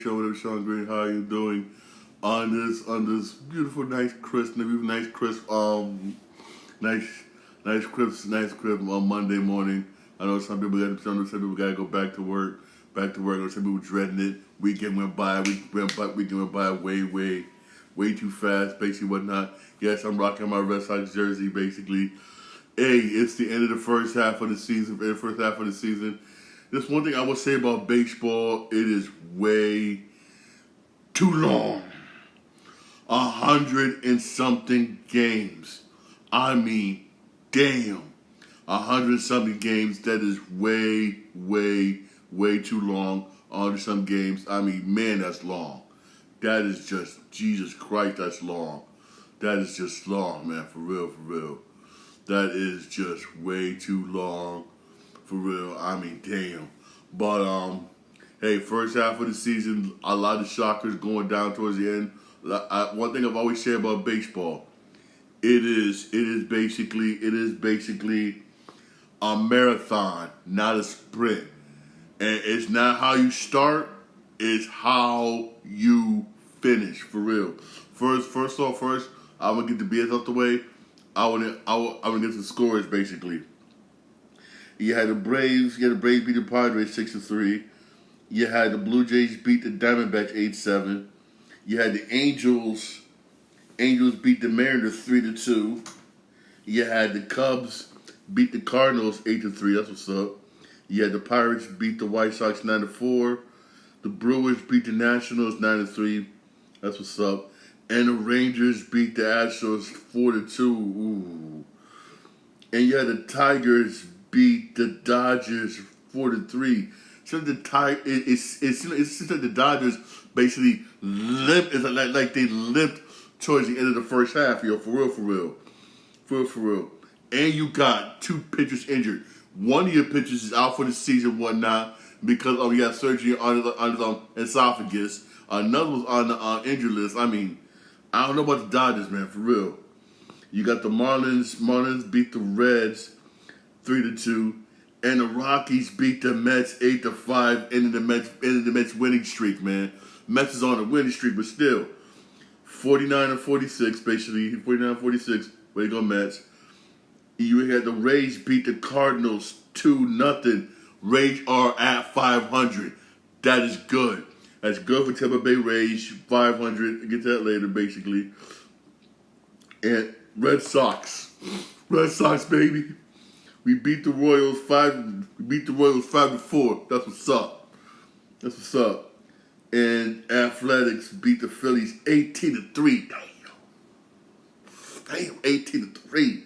Show with Sean Green. How are you doing on this beautiful, nice crisp on Monday morning. I know some people gotta go back to work. I know some people dreading it. Weekend went by. Weekend went by way too fast. Basically, whatnot. Yes, I'm rocking my Red Sox jersey. Basically, hey, it's the end of the first half of the season. There's one thing I will say about baseball. It is way too long. 100 and something games. I mean, damn. 100 something games. That is way too long. 100 some games. I mean, man, that's long. That is just, Jesus Christ, that's long. That is just long, man. For real. That is just way too long. For real. I mean, damn. But, hey, first half of the season, a lot of shockers going down towards the end. One thing I've always said about baseball, it is basically a marathon, not a sprint. And it's not how you start, it's how you finish, for real. First, I'm gonna get the BS out the way. I'm gonna get the scores basically. You had the Braves beat the Padres 6-3. You had the Blue Jays beat the Diamondbacks 8-7. You had the Angels beat the Mariners 3-2. You had the Cubs beat the Cardinals 8-3. That's what's up. You had the Pirates beat the White Sox 9-4. The Brewers beat the Nationals 9-3. That's what's up. And the Rangers beat the Astros 4-2. Ooh. And you had the Tigers beat the Dodgers 4-3. So it seems like the Dodgers basically limped. It's like they limped towards the end of the first half. Yo, for real. And you got two pitchers injured. One of your pitchers is out for the season, whatnot, because he got surgery on his esophagus. Another was on the injured list. I mean, I don't know about the Dodgers, man, for real. You got the Marlins. Marlins beat the Reds 3-2. And the Rockies beat the Mets 8-5, ended the Mets winning streak, man. Mets is on a winning streak, but still, 49-46, basically 49-46. Way to go, Mets. You had the Rays beat the Cardinals 2-0. Rays are at 500. That is good. That's good for Tampa Bay Rays. 500. Get to that later, basically. And Red Sox, baby. We beat the Royals 5-4. That's what's up. And Athletics beat the Phillies 18-3. Damn, 18-3.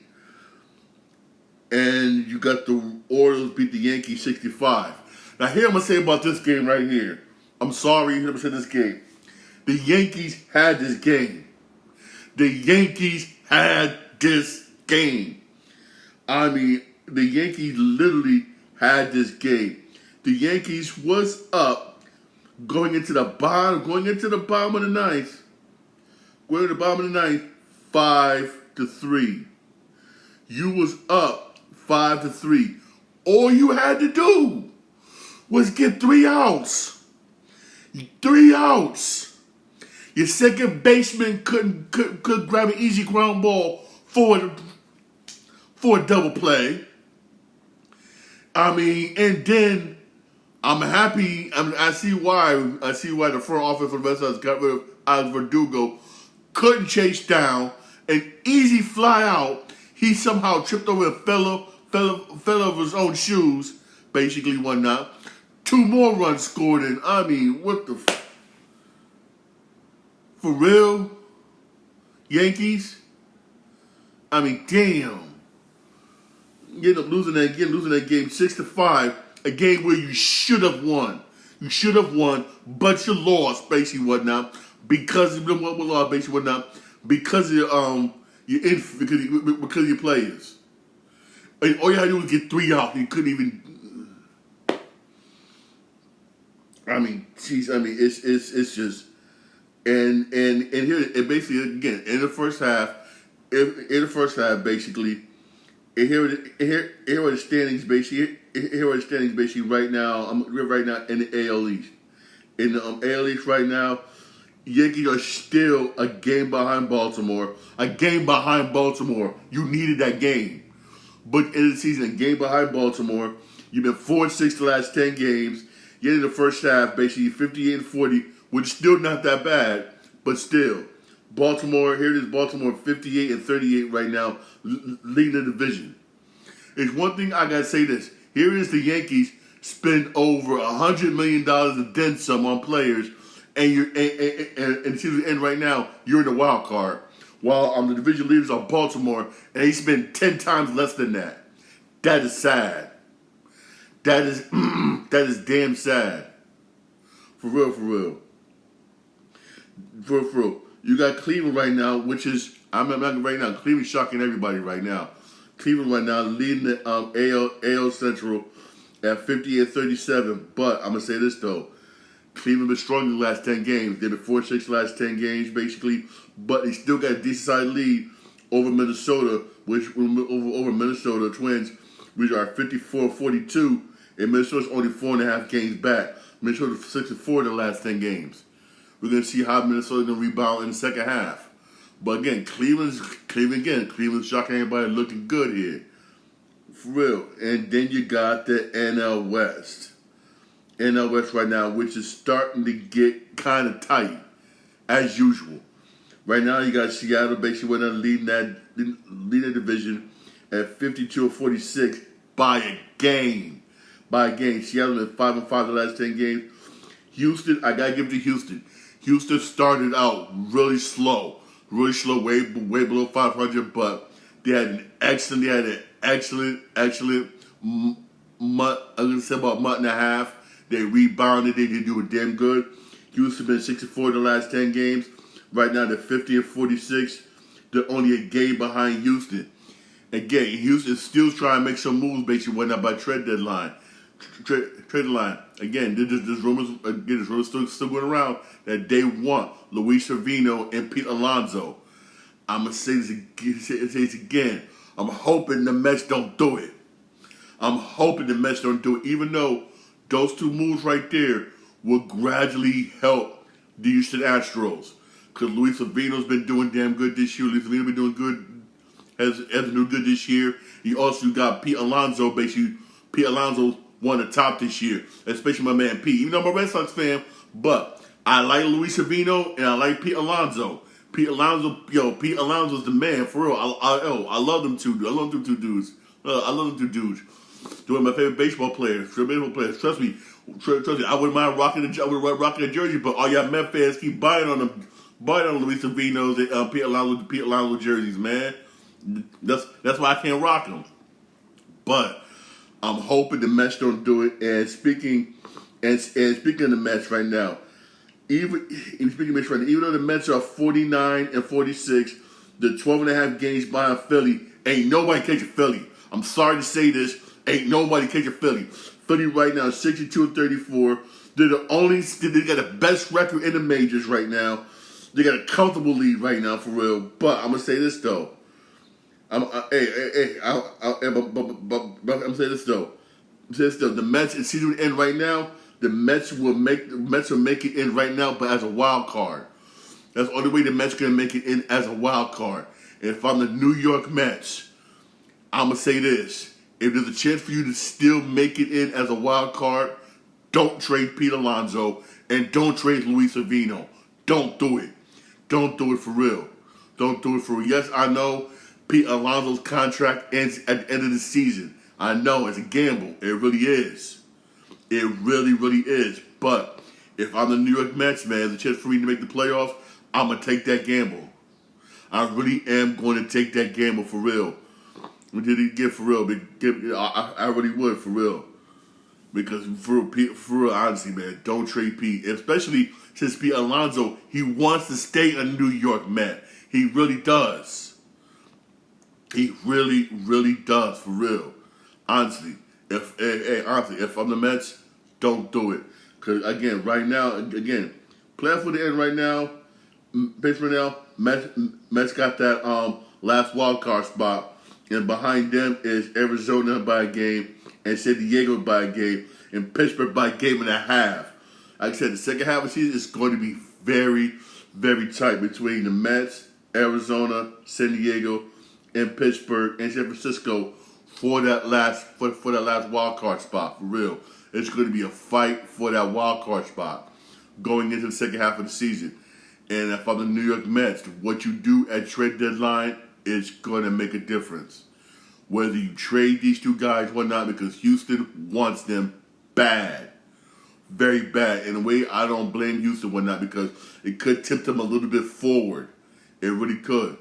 And you got the Orioles beat the Yankees 65. Now here I'm gonna say about this game right here. I'm sorry, I'm gonna say this game. The Yankees had this game. I mean, the Yankees literally had this game. The Yankees was up going into the bottom of the ninth. 5-3. You was up 5-3. All you had to do was get 3 outs. 3 outs. Your second baseman couldn't grab an easy ground ball for a double play. I mean, and then I'm happy. I see why the front office for the Red Sox got rid of Alex Verdugo. Couldn't chase down an easy fly out. He somehow tripped over and fell over his own shoes, basically whatnot. 2 more runs scored, and I mean, what the for real, Yankees? I mean, damn. You end up losing that game 6-5, a game where you should have won. But you lost, basically whatnot, because of because of your players. And all you had to do was get 3 out. You couldn't even. I mean, geez. I mean, it's just, and here, it basically again in the first half, basically. And here are the standings basically. Here are the standings basically right now. We're right now in the AL East. in the AL East right now. Yankees are still a game behind Baltimore. A game behind Baltimore. You needed that game. But in the season, a game behind Baltimore. You've been 4-6 the last 10 games. You ended the first half basically 58-40, which is still not that bad, but still. Baltimore, here it is, Baltimore 58-38 right now, leading the division. It's one thing I gotta say this. Here is the Yankees spend over $100 million and then some on players, and the season end right now, you're in the wild card. While the division leaders are Baltimore, and they spend 10 times less than that. That is sad. That is that is damn sad. For real, for real. For real. You got Cleveland right now, which is, I'm not right now, Cleveland's shocking everybody right now. Cleveland right now leading the AL Central at 58-37. But I'm going to say this, though. Cleveland been strong in the last 10 games. They've been 4-6 the last 10 games, basically. But they still got a decent-sized lead over Minnesota, over Minnesota Twins, which are 54-42. And Minnesota's only 4.5 games back. Minnesota's 6-4 in the last 10 games. We're going to see how Minnesota's going to rebound in the second half. But again, Cleveland's shocking everybody, looking good here. For real. And then you got the NL West. NL West right now, which is starting to get kind of tight, as usual. Right now, you got Seattle basically leading the division at 52-46 by a game. Seattle is 5-5 the last 10 games. Houston, I gotta give it to Houston. Houston started out really slow, way below 500, but they had an excellent month. I was gonna say about a month and a half. They rebounded. They did do it damn good. Houston been 64 the last 10 games. Right now they're 50-46. They're only a game behind Houston. Again, Houston still trying to make some moves basically went up by trade deadline. Again, there's rumors still going around that they want Luis Cervino and Pete Alonso. I'm gonna say this again. I'm hoping the Mets don't do it. Even though those two moves right there will gradually help the Houston Astros. Because Luis Cervino's been doing damn good this year. Luis Cervino's been doing good, has been good this year. You also got Pete Alonso. Basically, Pete Alonso won the top this year, especially my man Pete. Even though I'm a Red Sox fan, but I like Luis Cervino and I like Pete Alonso. Pete Alonso's the man, for real. I love them two. I love them two dudes. They're one of my favorite baseball players. Trust me. I wouldn't mind rocking a jersey, but all y'all Met fans keep buying on them. Buying on Luis Cervino's and Pete Alonso jerseys, man. That's why I can't rock them. But I'm hoping the Mets don't do it. And speaking of the Mets right now, even though the Mets are 49-46, the 12.5 games behind Philly, ain't nobody catching Philly. I'm sorry to say this, ain't nobody catching Philly. Philly right now 62-34. They got the best record in the majors right now. They got a comfortable lead right now, for real. But I'm gonna say this though. I'm saying this though. The Mets, the season will end right now. The Mets will make it in right now, but as a wild card. That's the only way the Mets gonna make it in as a wild card. And if I'm the New York Mets, I'm gonna say this: if there's a chance for you to still make it in as a wild card, don't trade Pete Alonso and don't trade Luis Cervino. Don't do it. Don't do it for real. Don't do it for real. Yes, I know Pete Alonso's contract ends at the end of the season. I know it's a gamble. It really is. It really, really is. But if I'm the New York Mets, man, there's a chance for me to make the playoffs, I'm going to take that gamble. I really am going to take that gamble for real. I really would, for real. Because for real, honestly, man, don't trade Pete. Especially since Pete Alonso, he wants to stay a New York Met. He really does. He really, really does, for real. Honestly, if I'm the Mets, don't do it. Because, again, right now, playing for the end right now, basically now, Mets got that last wild card spot. And behind them is Arizona by a game, and San Diego by a game, and Pittsburgh by a game and a half. like I said, the second half of the season is going to be very, very tight between the Mets, Arizona, San Diego, and Pittsburgh and San Francisco for that last wild card spot. For real, it's going to be a fight for that wild card spot going into the second half of the season. And if I'm the New York Mets, what you do at trade deadline is going to make a difference. Whether you trade these two guys or not, because Houston wants them bad. Very bad. In a way, I don't blame Houston or not, because it could tip them a little bit forward. It really could.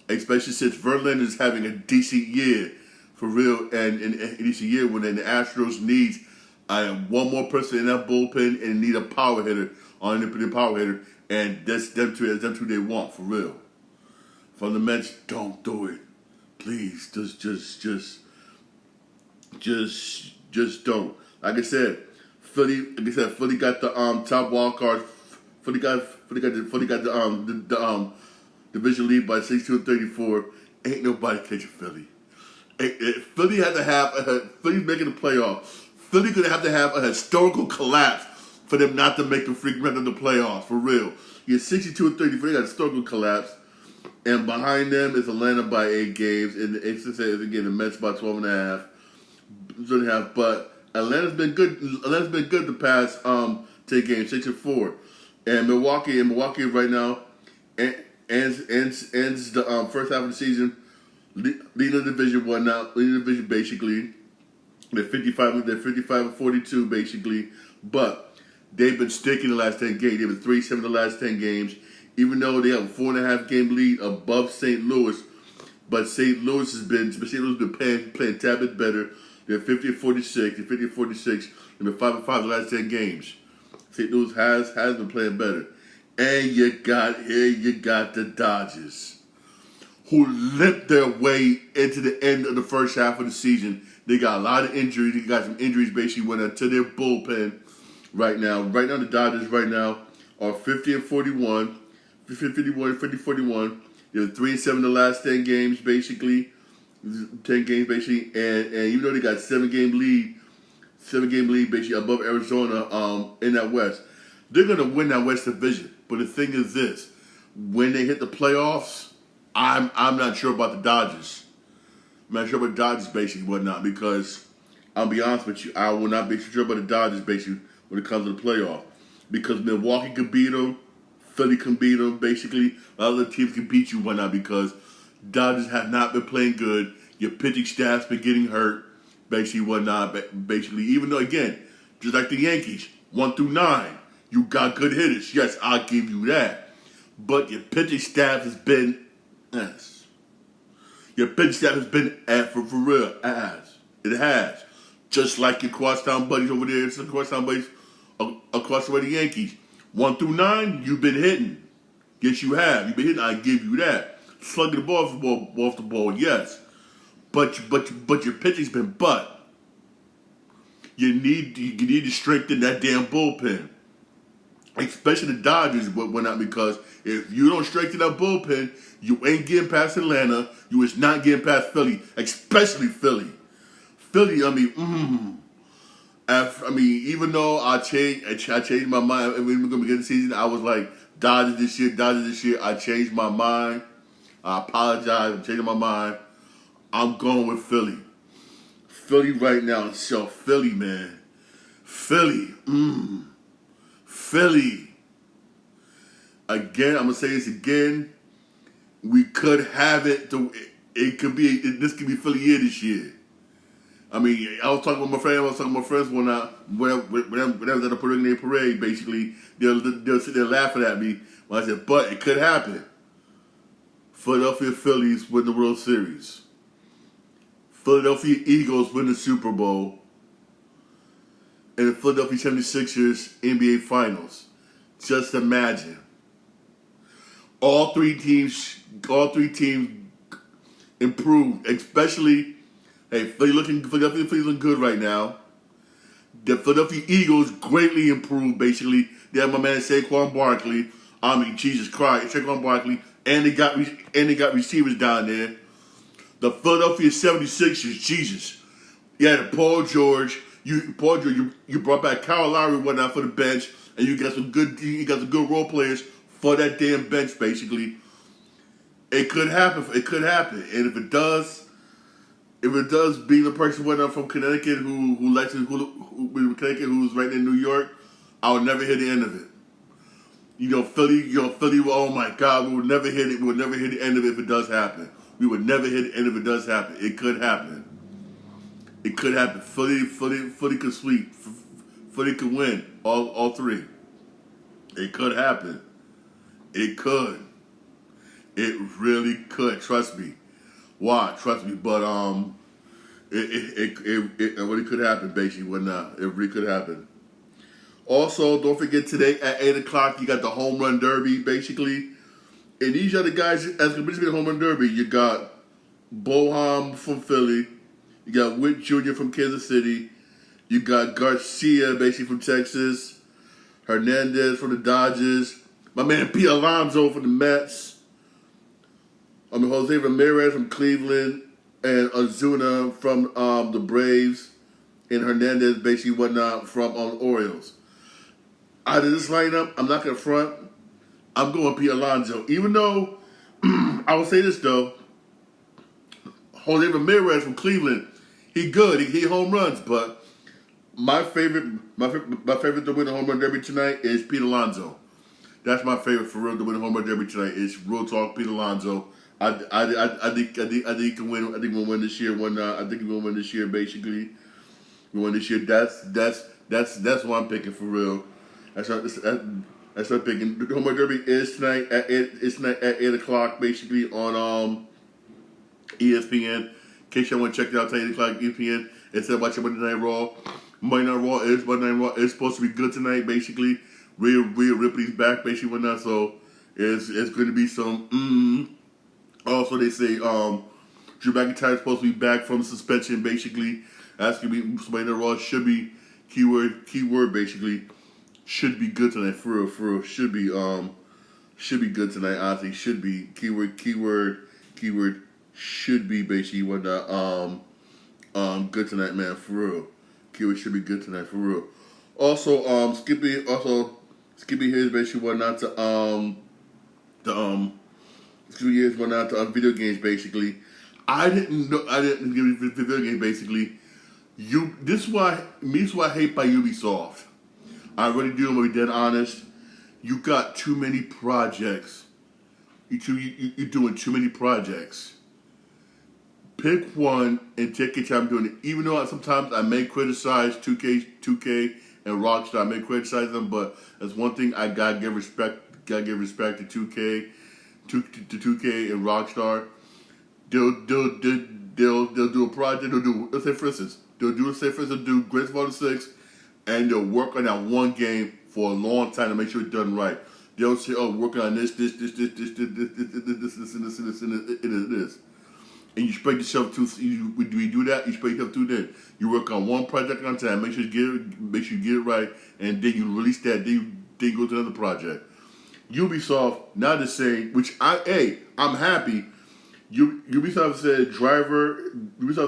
Especially since Verlander is having a decent year, for real, and a decent year when the Astros needs one more person in that bullpen and need a power hitter, on an independent power hitter, and that's them two they want, for real. From the Mets, don't do it. Please, just don't. Like I said, Philly got the top wild card. Philly got the division lead by 62-34. Ain't nobody catching Philly. Philly had to have Philly's making the playoffs. Philly gonna have to have a historical collapse for them not to make the freaking run of the playoffs, for real. You're 62-34. They got a historical collapse. And behind them is Atlanta by 8 games. And it's again the Mets by 12.5. But Atlanta's been good. Atlanta's been good the past 10 games, 6-4. And Milwaukee right now ends the first half of the season leading the division leading the division basically. They're 55-42 basically, but they've been sticking the last 10 games. They've been 3-7 the last 10 games. Even though they have a 4.5 game lead above St. Louis, but St. Louis has been playing a tad bit better. They're 50-46. They're 50-46. They've been 5-5 the last 10 games. St. Louis has been playing better. And you got the Dodgers, who limped their way into the end of the first half of the season. They got a lot of injuries. They got some injuries basically went into their bullpen right now. Right now, the Dodgers right now are 50-41. 50-41. They're 3-7 the last 10 games, basically. 10 games, basically. And even though they got 7-game lead basically above Arizona in that West, they're going to win that West division. But the thing is this, when they hit the playoffs, I'm not sure about the Dodgers. I'm not sure about the Dodgers, basically, whatnot, because I'll be honest with you, I will not be sure about the Dodgers, basically, when it comes to the playoff. Because Milwaukee could beat them. Philly can beat them, basically. Other teams can beat you, whatnot, because Dodgers have not been playing good. Your pitching staff's been getting hurt, basically, whatnot. Basically, even though, again, just like the Yankees, 1-9, you got good hitters. Yes, I'll give you that. But your pitching staff has been ass. Your pitching staff has been ass, for real, ass. It has. Just like your crosstown buddies over there, some crosstown buddies across the way, the Yankees. 1-9, you've been hitting. Yes, you have. You've been hitting. I give you that. Slugging the ball off the ball, yes. But your pitching's been butt. You need to strengthen that damn bullpen, especially the Dodgers. Whatnot, because if you don't strengthen that bullpen, you ain't getting past Atlanta. You is not getting past Philly, especially Philly. Philly, even though I changed my mind. When we were going to begin the season, I was like, Dodgers this year. I changed my mind. I apologize. I'm changing my mind. I'm going with Philly. Philly right now. So, Philly, man. Philly. Philly. Again, I'm going to say this again. We could have it. This could be Philly year this year. I mean, I was talking with my friends when I was at a Puerto Rican parade, basically. They'll sit there laughing at me when I said, but it could happen. Philadelphia Phillies win the World Series. Philadelphia Eagles win the Super Bowl. And the Philadelphia 76ers NBA Finals. Just imagine. All three teams improved, especially. Hey, Philadelphia looking good right now. The Philadelphia Eagles greatly improved, basically. They have my man Saquon Barkley. I mean, Jesus Christ, Saquon Barkley. And they got receivers down there. The Philadelphia 76ers, Jesus. You had Paul George. You brought back Kyle Lowry and whatnot for the bench. and you got some good role players for that damn bench. Basically, it could happen. It could happen, and if it does, being the person went up from Connecticut who Connecticut who's right in New York, I would never hear the end of it. Philly. Oh my God, we would never hear it. We would never hear the end of it if it does happen. We would never hear the end if it does happen. It could happen. It could happen. Philly could sweep. Philly could win all three. It could happen. It could. It really could. Trust me. Why? Trust me. But it really could happen. Basically, when it really could happen. Also, don't forget today at 8:00 you got the home run derby. Basically, and these other guys as going to be the home run derby. You got Boham from Philly. You got Witt Jr. from Kansas City. You got Garcia, basically from Texas. Hernandez from the Dodgers. My man Pete Alonso from the Mets. Jose Ramirez from Cleveland. And Ozuna from the Braves. And Hernandez basically whatnot from Orioles. Out of this lineup, I'm not going to front. I'm going Pete Alonso. Even though, I will say this though. Jose Ramirez from Cleveland, he good. He home runs, but my favorite to win the home run derby tonight is Pete Alonso. That's my favorite for real to win the home run derby tonight. Is real talk Pete Alonso. I think he can win. I think we'll win this year. I think we'll win this year. Basically, we win this year. That's what I'm picking for real. That's what I'm picking. The home run derby is tonight at 8:00. Basically on ESPN. In case y'all want to check it out, 8 o'clock ESPN. Instead of watching Monday Night Raw. Monday Night Raw is supposed to be good tonight, basically. Rhea Ripley's back, basically, whatnot. So it's going to be some Also, they say Drew McIntyre is supposed to be back from suspension, basically. That's going to be Monday Night Raw. Should be keyword, basically. Should be good tonight, for real. Should be good tonight, honestly. Should be keyword. Should be basically whatnot. Good tonight, man, for real. Keyword should be good tonight, for real. Also, Skippy here is basically whatnot to video games, basically. I didn't give video games, basically. This is why I hate by Ubisoft. I really do. I'm gonna be dead honest. You got too many projects. You're doing too many projects. Pick one and take your time doing it. Even though sometimes I may criticize 2K and Rockstar, I may criticize them, but that's one thing I gotta give respect. Gotta give respect to 2K and Rockstar. They'll do a project. Let's say for instance, they'll do Grand Theft Auto 6, and they'll work on that one game for a long time to make sure it's done right. They'll say, "Oh, working on this, and this." And you spread yourself too. We do that. You spread yourself too thin. You work on one project at a time. Make sure you get it right, and then you release that. Then you go to another project. Ubisoft now the same. Which I'm happy. Ubisoft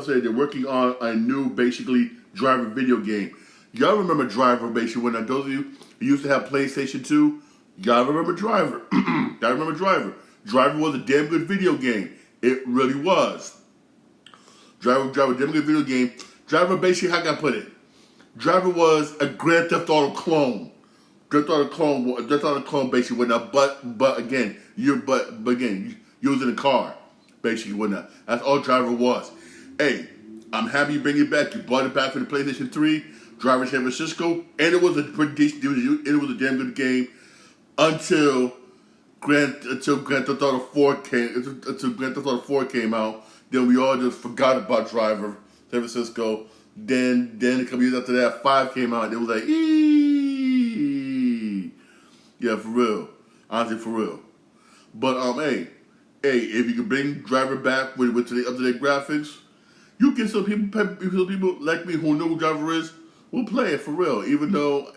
said they're working on a new basically Driver video game. Y'all remember Driver basically when those of you who used to have PlayStation 2. Y'all remember Driver. Y'all remember Driver. Driver was a damn good video game. It really was. Driver, damn good video game. Driver, basically, how can I put it? Driver was a Grand Theft Auto clone. Grand Theft Auto clone, basically, whatnot. But again, you was in a car, basically, whatnot. That's all Driver was. Hey, I'm happy you bring it back. You brought it back for the PlayStation 3, Driver San Francisco, and it was a damn good game until Grand Theft Auto 4 came out. Then we all just forgot about Driver San Francisco. Then a couple years after that, 5 came out. It was like, yeah, for real, honestly, for real. But hey, if you can bring Driver back with the up-to-date graphics, you get some people like me who know who Driver is will play it for real. Even though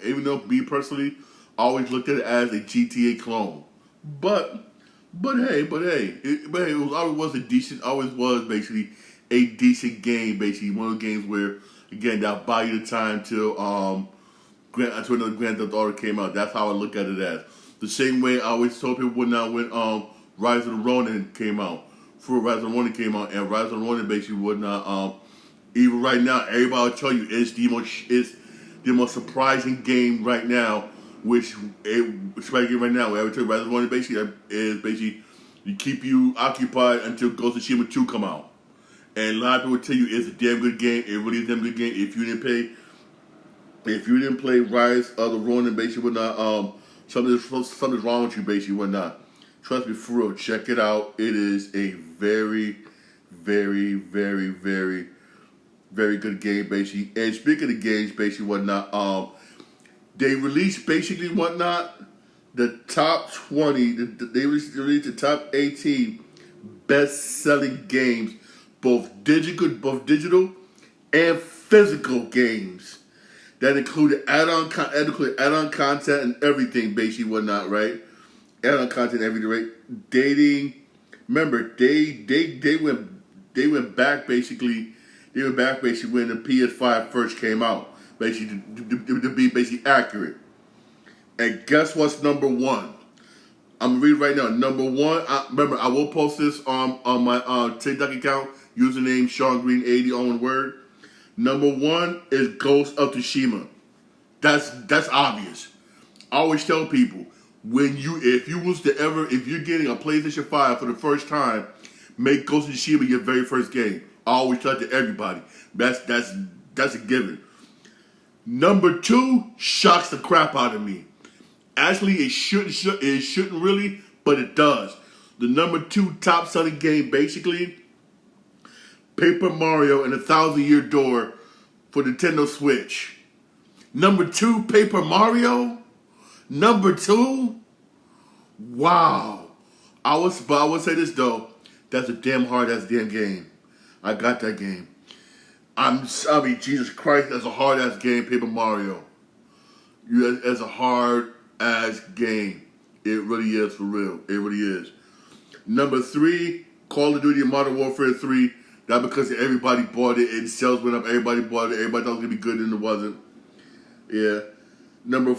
me personally, I always looked at it as a GTA clone. But hey, it always was basically a decent game. Basically, one of the games where again that'll buy you the time till another Grand Theft Auto came out. That's how I look at it as. The same way I always told people when Rise of the Ronin came out. For Rise of the Ronin came out, and Rise of the Ronin basically would not even right now, everybody will tell you it's the most surprising game right now, which surprising game right now. Where I would tell you Rise of the Ronin basically is basically you keep you occupied until Ghost of Tsushima 2 come out. And a lot of people will tell you it's a damn good game. It really is a damn good game. If you didn't play Rise of the Ronin, basically would not something's wrong with you, basically would not. Trust me, for real, check it out. It is a very, very, very, very, very good game, basically. And speaking of games, basically whatnot, they released basically whatnot the top 20. They released the top 18 best-selling games, both digital and physical games. That included add-on content and everything, basically whatnot, right? Add-on content, everything, right? Dating. Remember, they went back basically. They went back basically when the PS5 first came out, basically to be basically accurate. And guess what's number one? I'm gonna read it right now. Number one. Remember, I will post this on my TikTok account. Username Sean Green 80 on one word. Number one is Ghost of Tsushima. That's obvious. I always tell people if you're getting a PlayStation 5 for the first time, make Ghost of Tsushima your very first game. I always tell it to everybody. That's a given. Number two shocks the crap out of me. Actually, it shouldn't really, but it does. The number two top selling game, basically, Paper Mario and the 1,000-Year Door for Nintendo Switch. Number two, Paper Mario. Number two, wow. I would say this though, that's a damn hard-ass damn game. I got that game. I mean, Jesus Christ, that's a hard-ass game, Paper Mario. It's a hard-ass game. It really is, for real. It really is. Number three, Call of Duty Modern Warfare 3. Not because everybody bought it and sales went up. Everybody bought it. Everybody thought it was going to be good and it wasn't. Yeah. Number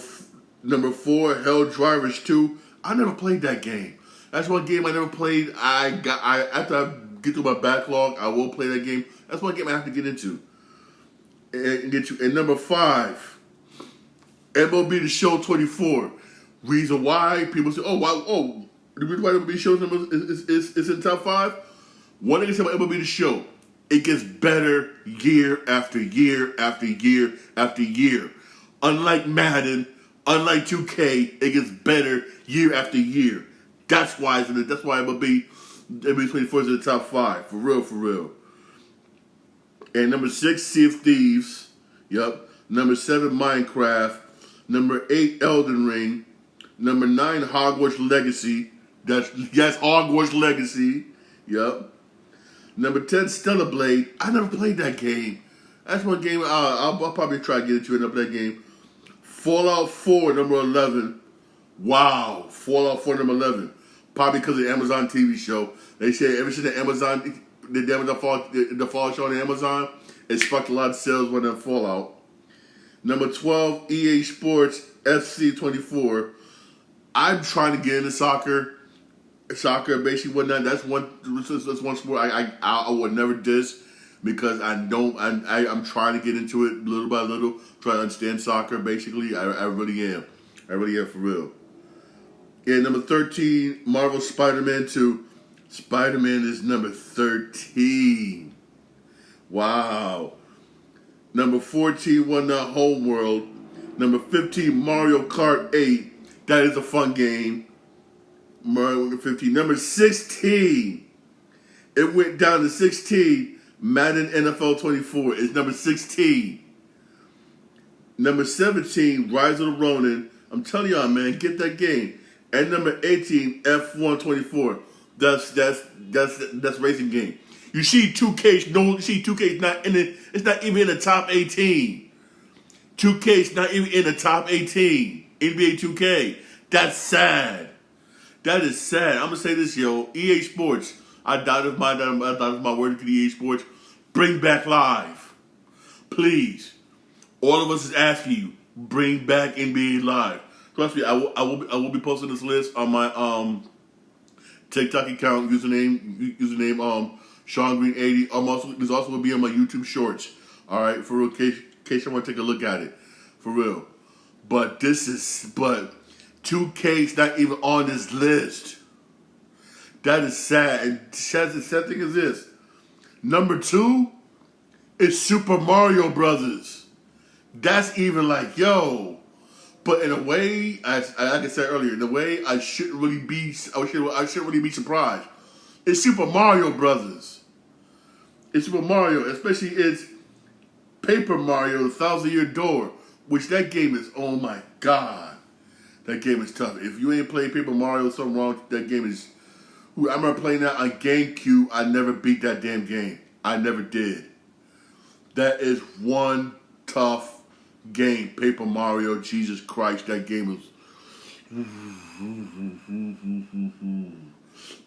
four, Hell Drivers 2. I never played that game. That's one game I never played. After I get through my backlog, I will play that game. That's one game I have to get into. And number five, MLB The Show 24. Reason why people say, the reason why MLB The Show is in top five? One thing I say about MLB The Show, it gets better year after year after year after year. Unlike Madden, unlike 2K, it gets better year after year. That's why MLB 24 is in the top five. For real, for real. And number 6, Sea of Thieves. Yup. Number 7, Minecraft. Number 8, Elden Ring. Number 9, Hogwarts Legacy. Yes, Hogwarts Legacy. Yup. Number 10, Stellar Blade. I never played that game. That's one game I'll probably try to get into and play that game. Fallout 4, number 11. Wow. Fallout 4, number 11. Probably because of the Amazon TV show. They say ever since the Fallout show on Amazon, it sparked a lot of sales when that Fallout. Number 12, EA Sports FC 24. I'm trying to get into soccer, basically whatnot. That's one sport I would never diss because I'm trying to get into it little by little, trying to understand soccer. Basically, I really am. I really am, for real. And number 13, Marvel Spider-Man 2. Spider-Man is number 13. Wow. Number 14, One Night Homeworld. Number 15, Mario Kart 8. That is a fun game. Mario 15. Number 16. It went down to 16. Madden NFL 24 is number 16. Number 17, Rise of the Ronin. I'm telling y'all, man, get that game. And number 18, F1 24. That's racing game. You see 2K not in it. It's not even in the top 18. 2K's not even in the top 18. NBA 2K. That's sad. That is sad. I'm gonna say this, yo. EA Sports. I doubt if my word to the EA Sports. Bring back live, please. All of us is asking you. bring back NBA Live. Trust me, I will be posting this list on my TikTok account username Sean Green 80. This also will be on my YouTube Shorts. All right, for real, in case you want to take a look at it, for real. But 2K's not even on this list. That is sad. And the sad thing is this: number 2 is Super Mario Brothers. That's even like, yo. But in a way, like I said earlier, in a way I shouldn't really be surprised. It's Super Mario Brothers. It's Super Mario, especially it's Paper Mario, the 1,000-Year Door, which that game is, oh my God. That game is tough. If you ain't played Paper Mario, something wrong. That game is, I remember playing that on GameCube. I never beat that damn game. I never did. That is one tough game, Paper Mario. Jesus Christ, that game was.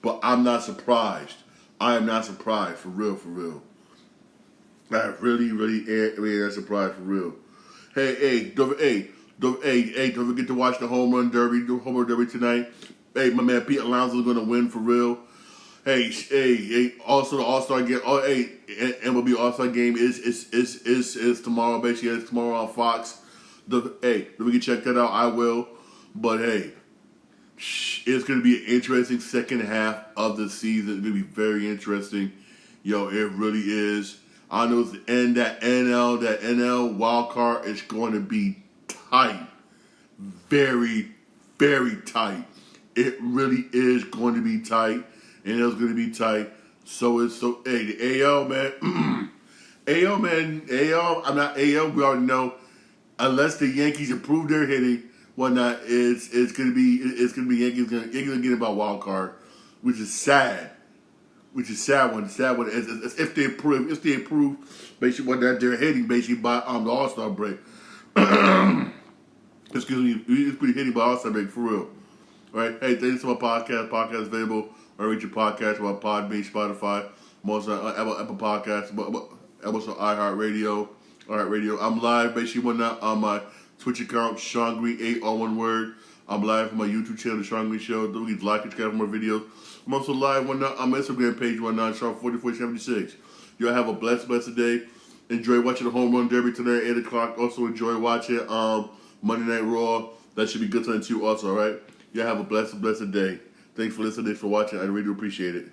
But I'm not surprised. I am not surprised, for real, for real. I really not surprised, for real. Hey, don't forget to watch the Home Run Derby tonight. Hey, my man Pete Alonso is gonna win, for real. Hey, also the All-Star game. MLB All-Star game is tomorrow. Basically, it's tomorrow on Fox. If we can check that out, I will. But hey, it's gonna be an interesting second half of the season. It's gonna be very interesting. Yo, it really is. I know the end. That NL wild card is going to be tight, very, very tight. It really is going to be tight. And it's going to be tight. Hey, the AL, man. AL, I'm not AL, we already know. Unless the Yankees improve their hitting, whatnot, it's going to be Yankees going to get about wild card, which is sad. Which is sad one. Sad one is if they improve, basically what they're hitting basically by the All-Star break. Excuse me, it's pretty hitting by All-Star break, for real. All right, hey, thanks for my podcast. Podcast is available. I reach your podcast about Podbean, Spotify. I'm also on Apple Podcasts. I'm also iHeartRadio. I'm live basically on my Twitch account, Sean Green 8, all one word. I'm live on my YouTube channel, The Sean Green Show. Don't forget to like and subscribe for more videos. I'm also live on my Instagram page, Sean4476. Y'all have a blessed day. Enjoy watching the Home Run Derby tonight at 8 o'clock. Also enjoy watching Monday Night Raw. That should be good tonight too also, all right? Y'all have a blessed day. Thanks for listening, for watching. I really do appreciate it.